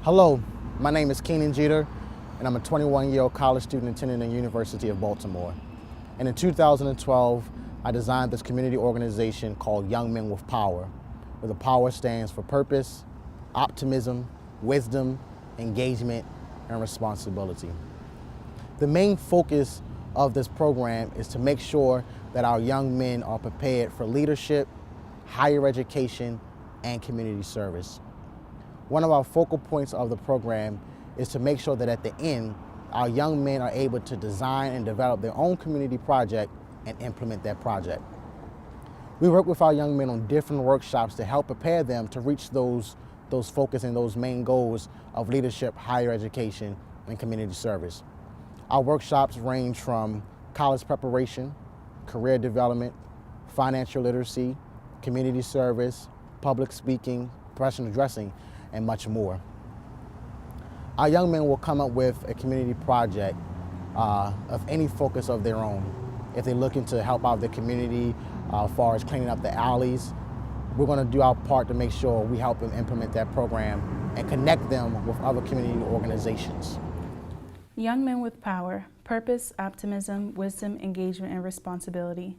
Hello, my name is Keenan Jeter, and I'm a 21-year-old college student attending the University of Baltimore. And in 2012, I designed this community organization called Young Men with Power, where the power stands for purpose, optimism, wisdom, engagement, and responsibility. The main focus of this program is to make sure that our young men are prepared for leadership, higher education, and community service. One of our focal points of the program is to make sure that at the end, our young men are able to design and develop their own community project and implement that project. We work with our young men on different workshops to help prepare them to reach those focus and those main goals of leadership, higher education, and community service. Our workshops range from college preparation, career development, financial literacy, community service, public speaking, professional dressing, and much more. Our young men will come up with a community project of any focus of their own. If they're looking to help out the community as far as cleaning up the alleys, we're going to do our part to make sure we help them implement that program and connect them with other community organizations. Young Men with Power, Purpose, Optimism, Wisdom, Engagement, and Responsibility.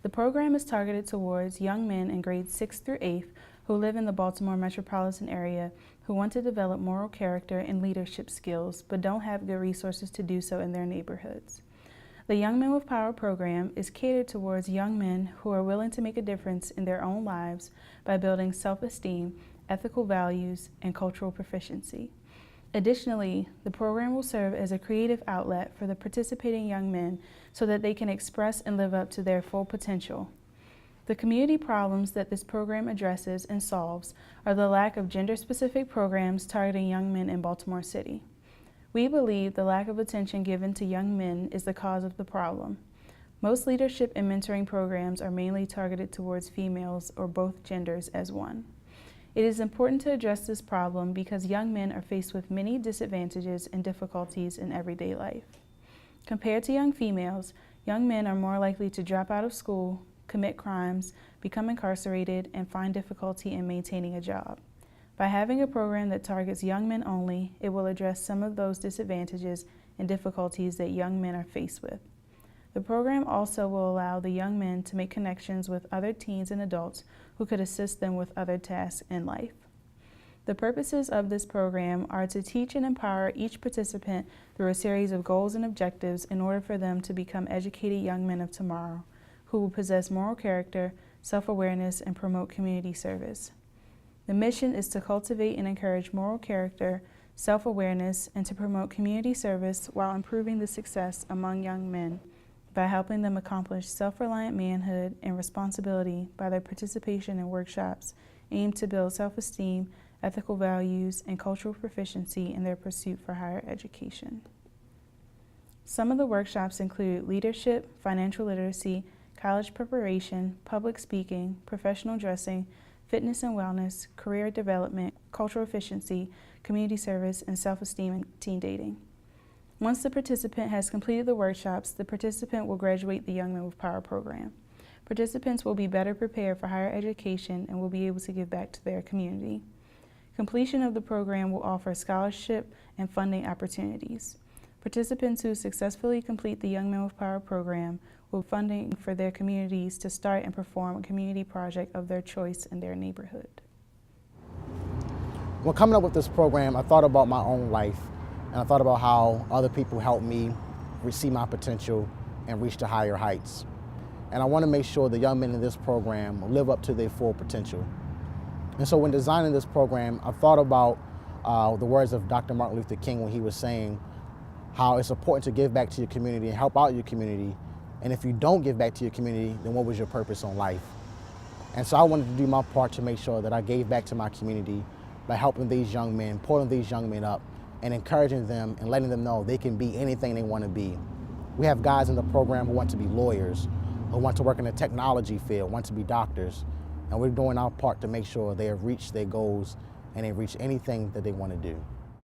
The program is targeted towards young men in grades 6th through 8th who live in the Baltimore metropolitan area who want to develop moral character and leadership skills but don't have good resources to do so in their neighborhoods. The Young Men with Power program is catered towards young men who are willing to make a difference in their own lives by building self-esteem, ethical values, and cultural proficiency. Additionally, the program will serve as a creative outlet for the participating young men so that they can express and live up to their full potential. The community problems that this program addresses and solves are the lack of gender-specific programs targeting young men in Baltimore City. We believe the lack of attention given to young men is the cause of the problem. Most leadership and mentoring programs are mainly targeted towards females or both genders as one. It is important to address this problem because young men are faced with many disadvantages and difficulties in everyday life. Compared to young females, young men are more likely to drop out of school, commit crimes, become incarcerated, and find difficulty in maintaining a job. By having a program that targets young men only, it will address some of those disadvantages and difficulties that young men are faced with. The program also will allow the young men to make connections with other teens and adults who could assist them with other tasks in life. The purposes of this program are to teach and empower each participant through a series of goals and objectives in order for them to become educated young men of tomorrow, who will possess moral character, self-awareness, and promote community service. The mission is to cultivate and encourage moral character, self-awareness, and to promote community service while improving the success among young men by helping them accomplish self-reliant manhood and responsibility by their participation in workshops aimed to build self-esteem, ethical values, and cultural proficiency in their pursuit for higher education. Some of the workshops include leadership, financial literacy, college preparation, public speaking, professional dressing, fitness and wellness, career development, cultural efficiency, community service, and self-esteem and teen dating. Once the participant has completed the workshops, the participant will graduate the Young Men with Power program. Participants will be better prepared for higher education and will be able to give back to their community. Completion of the program will offer scholarship and funding opportunities. Participants who successfully complete the Young Men with Power program will have funding for their communities to start and perform a community project of their choice in their neighborhood. When coming up with this program, I thought about my own life, and I thought about how other people helped me see my potential and reach to higher heights. And I want to make sure the young men in this program live up to their full potential. And so when designing this program, I thought about the words of Dr. Martin Luther King when he was saying how it's important to give back to your community and help out your community. And if you don't give back to your community, then what was your purpose on life? And so I wanted to do my part to make sure that I gave back to my community by helping these young men, pulling these young men up, and encouraging them and letting them know they can be anything they want to be. We have guys in the program who want to be lawyers, who want to work in the technology field, want to be doctors, and we're doing our part to make sure they have reached their goals and they reach anything that they want to do.